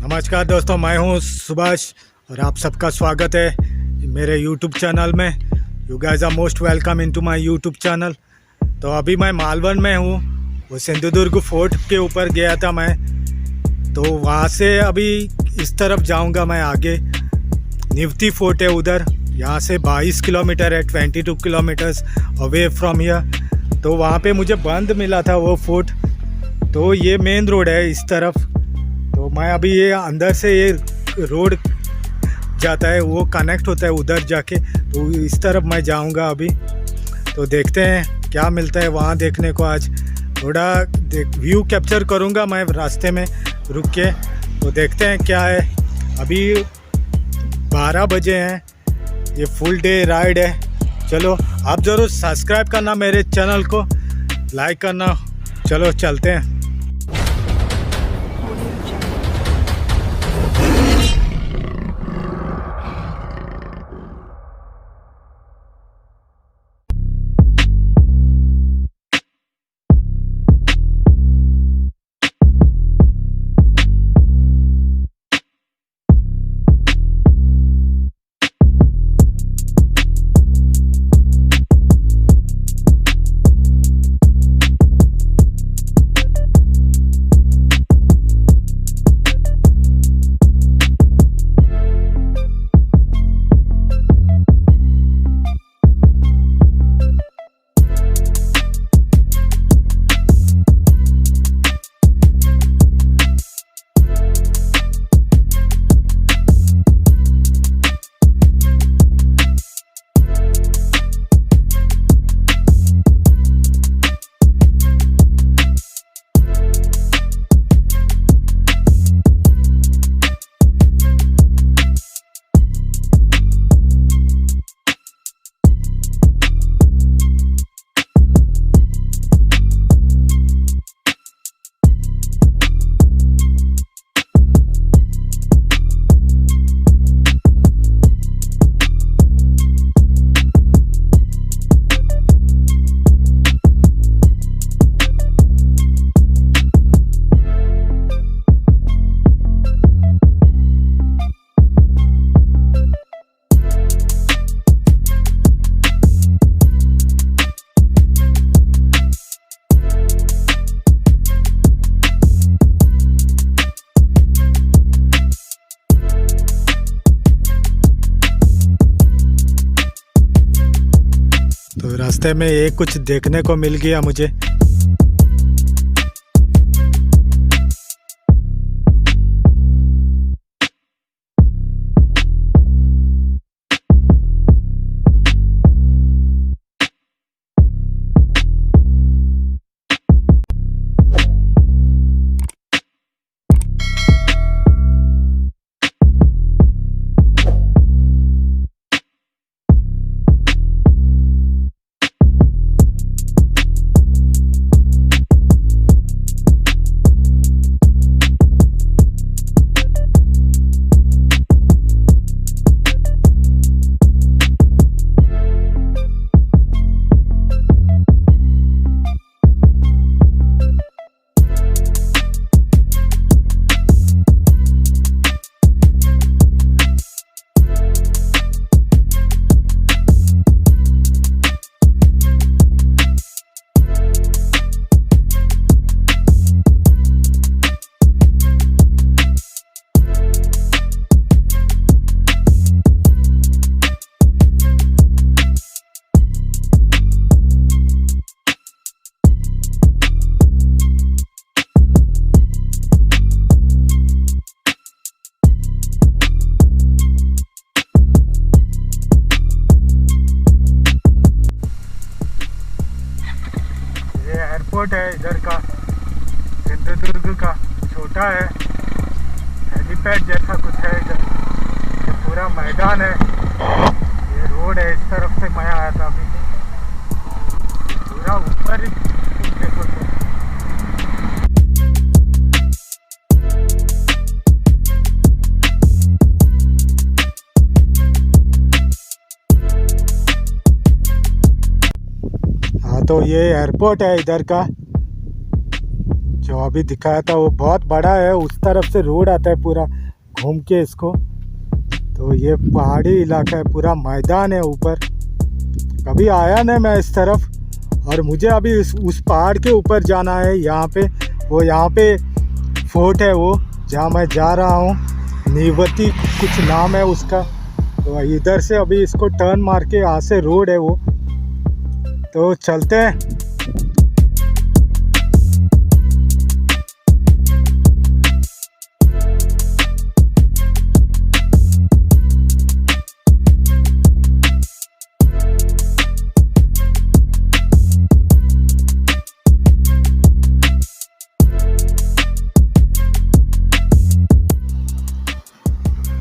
नमस्कार दोस्तों, मैं हूं सुभाष और आप सबका स्वागत है मेरे YouTube चैनल में। You guys are most welcome into my YouTube channel. तो अभी मैं मालवण में हूं, वो सिंधुदुर्ग फोर्ट के ऊपर गया था मैं। तो वहां से अभी इस तरफ जाऊंगा मैं आगे। निवती फोर्ट है उधर, यहाँ से 22 किलोमीटर है, 22 किलोमीटर्स अवे फ्रॉम हियर। तो वहाँ पे मुझे बंद मिला था वो फोर्ट। तो ये मेन रोड है इस तरफ। तो मैं अभी ये अंदर से ये रोड जाता है, वो कनेक्ट होता है उधर जाके। तो इस तरफ मैं जाऊंगा अभी। तो देखते हैं क्या मिलता है वहाँ देखने को। आज थोड़ा व्यू कैप्चर करूंगा मैं रास्ते में रुक के। तो देखते हैं क्या है। अभी 12 बजे हैं, ये फुल डे राइड है। चलो आप ज़रूर सब्सक्राइब करना मेरे चैनल को, लाइक करना। चलो चलते हैं। तो रास्ते में ये कुछ देखने को मिल गया मुझे। एयरपोर्ट है इधर का, सिंधुदुर्ग का। छोटा है, हेलीपैड जैसा कुछ है इधर। ये पूरा मैदान है, ये रोड है। इस तरफ से मैं आया था अभी। पूरा ऊपर देखो तो। हाँ, तो ये एयरपोर्ट है इधर का। जो अभी दिखाया था वो बहुत बड़ा है, उस तरफ से रोड आता है पूरा घूम के इसको। तो ये पहाड़ी इलाका है, पूरा मैदान है ऊपर। कभी आया नहीं मैं इस तरफ, और मुझे अभी उस पहाड़ के ऊपर जाना है। यहाँ पे फोर्ट है वो जहाँ मैं जा रहा हूँ, नीवती कुछ नाम है उसका। तो इधर से अभी इसको टर्न मार के यहाँ से रोड है वो, तो चलते हैं।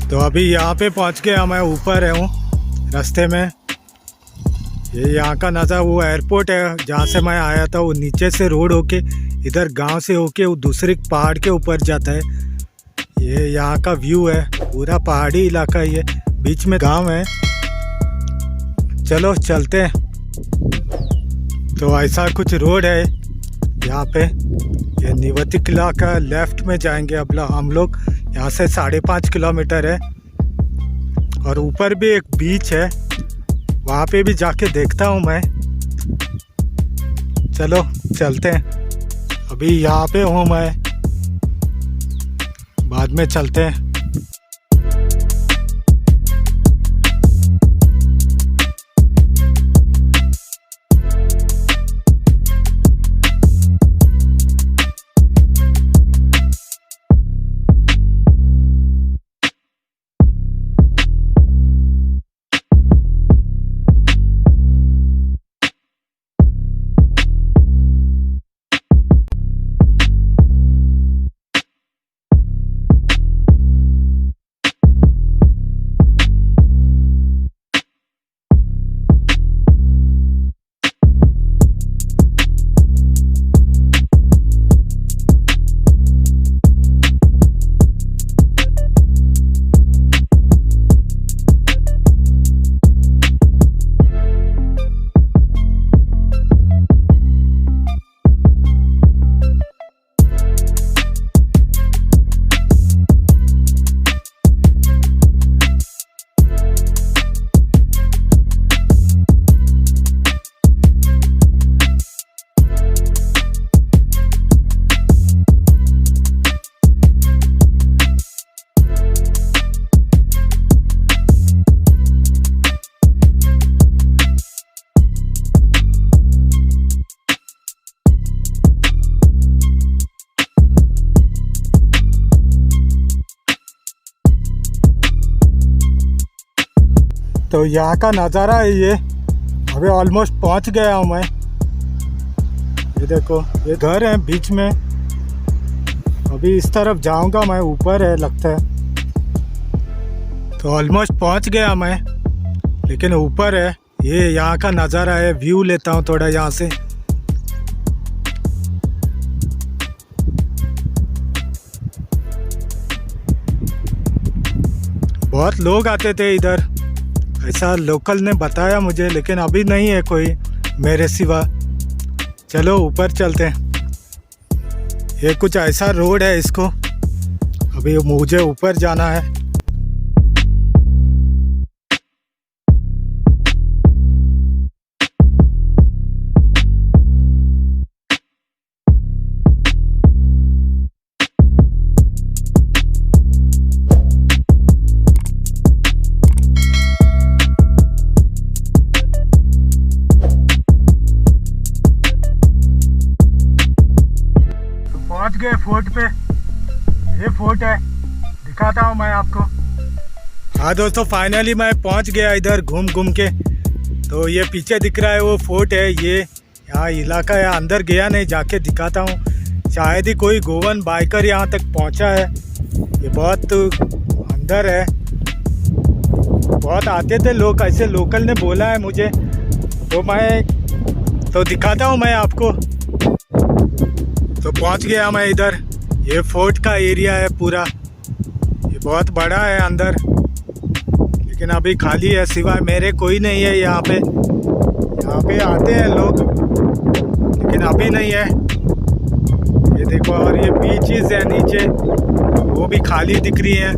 तो अभी यहाँ पे पहुँच गया, मैं ऊपर हूँ रास्ते में। ये यहाँ का नज़ारा, वो एयरपोर्ट है जहाँ से मैं आया था, वो नीचे से रोड होके इधर गांव से होके वो दूसरे पहाड़ के ऊपर जाता है। ये यहाँ का व्यू है, पूरा पहाड़ी इलाका, ये बीच में गांव है। चलो चलते हैं। तो ऐसा कुछ रोड है यहाँ पे। ये नीवती किला का लेफ्ट में जाएंगे अब हम लोग। यहाँ से 5.5 किलोमीटर है, और ऊपर भी एक बीच है, वहाँ पे भी जाके देखता हूँ मैं। चलो चलते हैं। अभी यहाँ पे हूँ मैं, बाद में चलते हैं। तो यहाँ का नज़ारा है ये। अभी ऑलमोस्ट पहुँच गया हूँ मैं। ये देखो, ये घर है बीच में। अभी इस तरफ जाऊँगा मैं, ऊपर है लगता है। तो ऑलमोस्ट पहुँच गया मैं, लेकिन ऊपर है। ये यहाँ का नज़ारा है, व्यू लेता हूँ थोड़ा यहाँ से। बहुत लोग आते थे इधर, ऐसा लोकल ने बताया मुझे, लेकिन अभी नहीं है कोई मेरे सिवा। चलो ऊपर चलते हैं। ये कुछ ऐसा रोड है, इसको अभी मुझे ऊपर जाना है। पहुंच गए फोर्ट पे। ये फोर्ट है, दिखाता हूँ मैं आपको। हाँ दोस्तों, फाइनली मैं पहुंच गया इधर घूम के। तो ये पीछे दिख रहा है वो फोर्ट है। ये यहाँ इलाका है, अंदर गया नहीं, जाके दिखाता हूँ। शायद ही कोई गोवन बाइकर यहाँ तक पहुँचा है। ये बहुत अंदर है, बहुत आते थे लोग, ऐसे लोकल ने बोला है मुझे। तो दिखाता हूँ मैं आपको। तो पहुंच गया मैं इधर। ये फोर्ट का एरिया है पूरा, ये बहुत बड़ा है अंदर, लेकिन अभी खाली है, सिवाय मेरे कोई नहीं है यहाँ पे। यहाँ पे आते हैं लोग, लेकिन अभी नहीं है। ये देखो, और ये बीचेस है नीचे, वो भी खाली दिख रही हैं।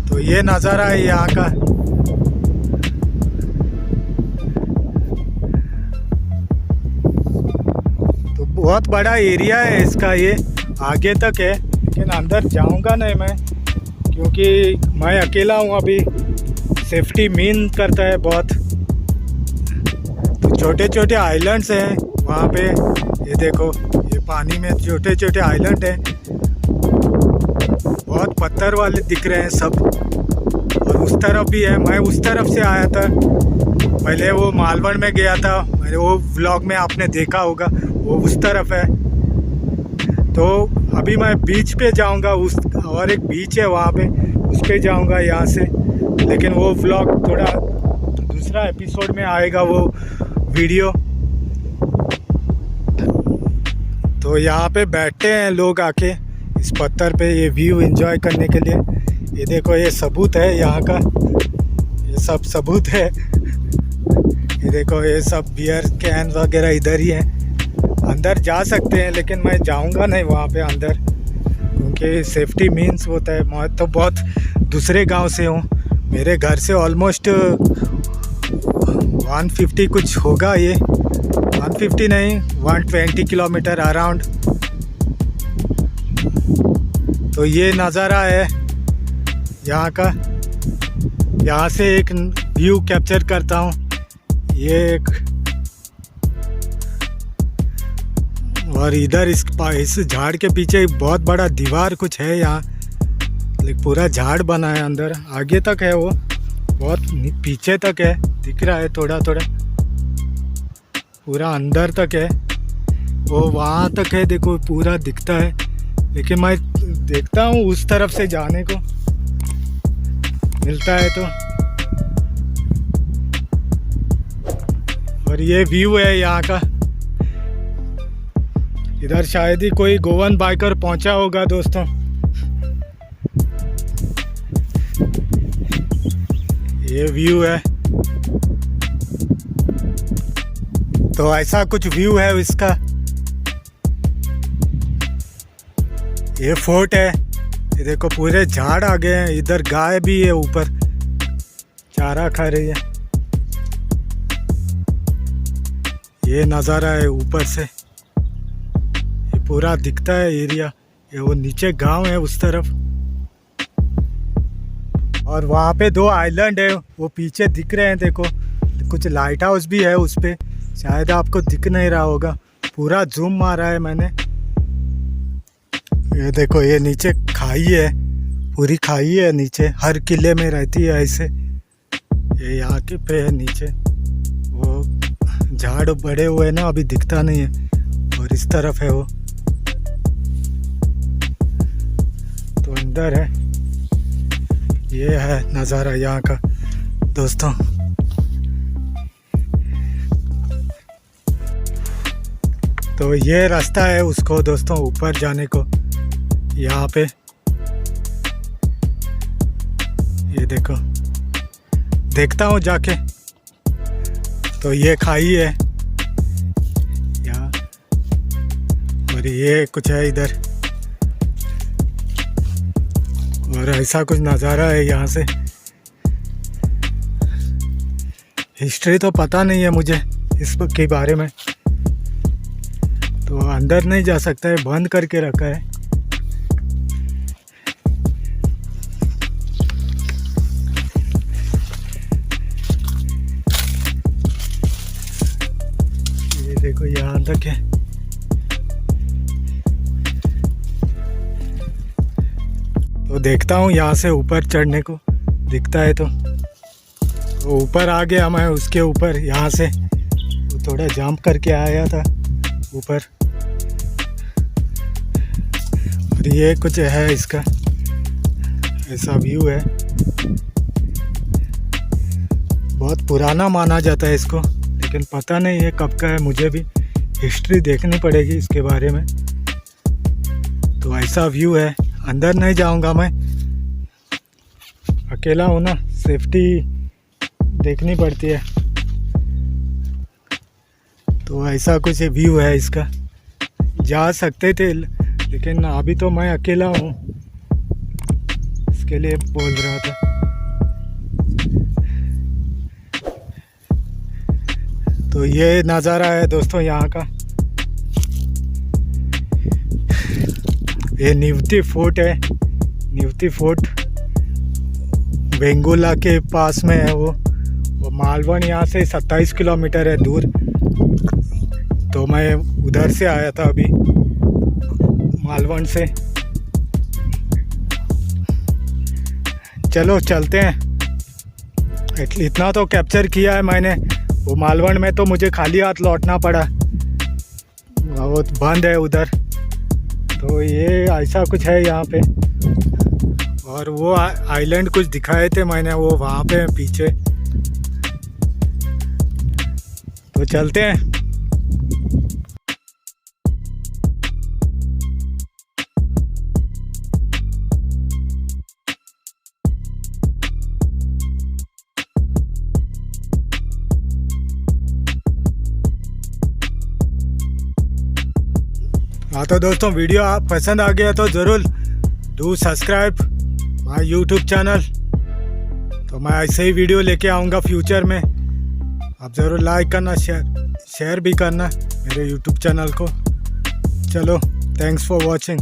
तो ये नज़ारा है यहाँ का। तो बहुत बड़ा एरिया है इसका, ये आगे तक है, लेकिन अंदर जाऊंगा नहीं मैं, क्योंकि मैं अकेला हूँ अभी। सेफ्टी मीन करता है बहुत। तो छोटे छोटे आइलैंड्स हैं वहाँ पे, ये देखो, ये पानी में छोटे छोटे आइलैंड हैं, बहुत पत्थर वाले दिख रहे हैं सब। और उस तरफ भी है, मैं उस तरफ से आया था पहले, वो मालवण में गया था, मैंने वो व्लॉग में आपने देखा होगा, वो उस तरफ है। तो अभी मैं बीच पे जाऊंगा, उस और एक बीच है वहाँ पे, उस पे जाऊंगा यहाँ से, लेकिन वो व्लॉग थोड़ा दूसरा एपिसोड में आएगा वो वीडियो। तो यहाँ पे बैठते हैं लोग आके इस पत्थर पे, ये व्यू एंजॉय करने के लिए। ये देखो, ये सबूत है यहाँ का, ये सब सबूत है। ये देखो, ये सब बियर कैन वगैरह इधर ही है। अंदर जा सकते हैं, लेकिन मैं जाऊंगा नहीं वहाँ पे अंदर, क्योंकि सेफ्टी मीन्स होता है। मैं तो बहुत दूसरे गांव से हूँ, मेरे घर से ऑलमोस्ट 150 कुछ होगा, ये 150 नहीं 120 किलोमीटर अराउंड। तो ये नज़ारा है यहाँ का। यहाँ से एक व्यू कैप्चर करता हूँ। ये एक, और इधर इस झाड़ के पीछे बहुत बड़ा दीवार कुछ है यहाँ, लेकिन पूरा झाड़ बना है अंदर, आगे तक है वो, बहुत पीछे तक है, दिख रहा है थोड़ा थोड़ा, पूरा अंदर तक है वो, वहाँ तक है, देखो पूरा दिखता है। लेकिन मैं देखता हूँ उस तरफ से जाने को मिलता है तो। और ये व्यू है यहाँ का। इधर शायद ही कोई गोवन बाइकर पहुंचा होगा दोस्तों। ये व्यू है, तो ऐसा कुछ व्यू है इसका। ये फोर्ट है, ये देखो पूरे झाड़ आ गए हैं, इधर गाय भी है, ऊपर चारा खा रही है। ये नज़ारा है ऊपर से, ये पूरा दिखता है एरिया। ये वो नीचे गांव है उस तरफ, और वहाँ पे 2 आइलैंड है, वो पीछे दिख रहे हैं, देखो कुछ लाइट हाउस भी है उस पे, शायद आपको दिख नहीं रहा होगा, पूरा जूम मारा है मैंने। ये देखो, ये नीचे खाई है, पूरी खाई है नीचे, हर किले में रहती है ऐसे। ये यहाँ के पे है नीचे, वो झाड़ बड़े हुए ना, अभी दिखता नहीं है, और इस तरफ है वो, तो अंदर है। ये है नज़ारा यहाँ का दोस्तों। तो ये रास्ता है उसको दोस्तों ऊपर जाने को, यहाँ पे ये देखो, देखता हूँ जाके। तो ये खाई है यहाँ, और ये कुछ है इधर, और ऐसा कुछ नज़ारा है यहाँ से। हिस्ट्री तो पता नहीं है मुझे इस के बारे में, तो अंदर नहीं जा सकता है, बंद करके रखा है। ये देखो, यहाँ तक है। तो देखता हूँ यहाँ से ऊपर चढ़ने को दिखता है, तो ऊपर आ गया मैं उसके ऊपर। यहाँ से थोड़ा जंप करके आया था ऊपर, और ये कुछ है इसका, ऐसा व्यू है। बहुत पुराना माना जाता है इसको, लेकिन पता नहीं है कब का है, मुझे भी हिस्ट्री देखनी पड़ेगी इसके बारे में। तो ऐसा व्यू है, अंदर नहीं जाऊंगा मैं, अकेला हूँ ना, सेफ्टी देखनी पड़ती है। तो ऐसा कुछ व्यू है इसका, जा सकते थे, लेकिन अभी तो मैं अकेला हूँ, इसके लिए बोल रहा था। तो ये नज़ारा है दोस्तों यहाँ का। ये निवती फोर्ट है। निवती फोर्ट वेंगुर्ला के पास में है वो मालवण यहाँ से 27 किलोमीटर है दूर। तो मैं उधर से आया था अभी, मालवण से। चलो चलते हैं। इतना तो कैप्चर किया है मैंने। वो मालवण में तो मुझे खाली हाथ लौटना पड़ा, वो बंद है उधर। तो ये ऐसा कुछ है यहाँ पे। और वो आइलैंड कुछ दिखाए थे मैंने, वो वहाँ पे पीछे। तो चलते हैं। हाँ तो दोस्तों, वीडियो आप पसंद आ गया तो ज़रूर do subscribe my YouTube channel. तो मैं ऐसे ही वीडियो लेके आऊँगा फ्यूचर में। आप ज़रूर लाइक करना, शेयर भी करना मेरे यूट्यूब चैनल को। चलो, थैंक्स फॉर वॉचिंग।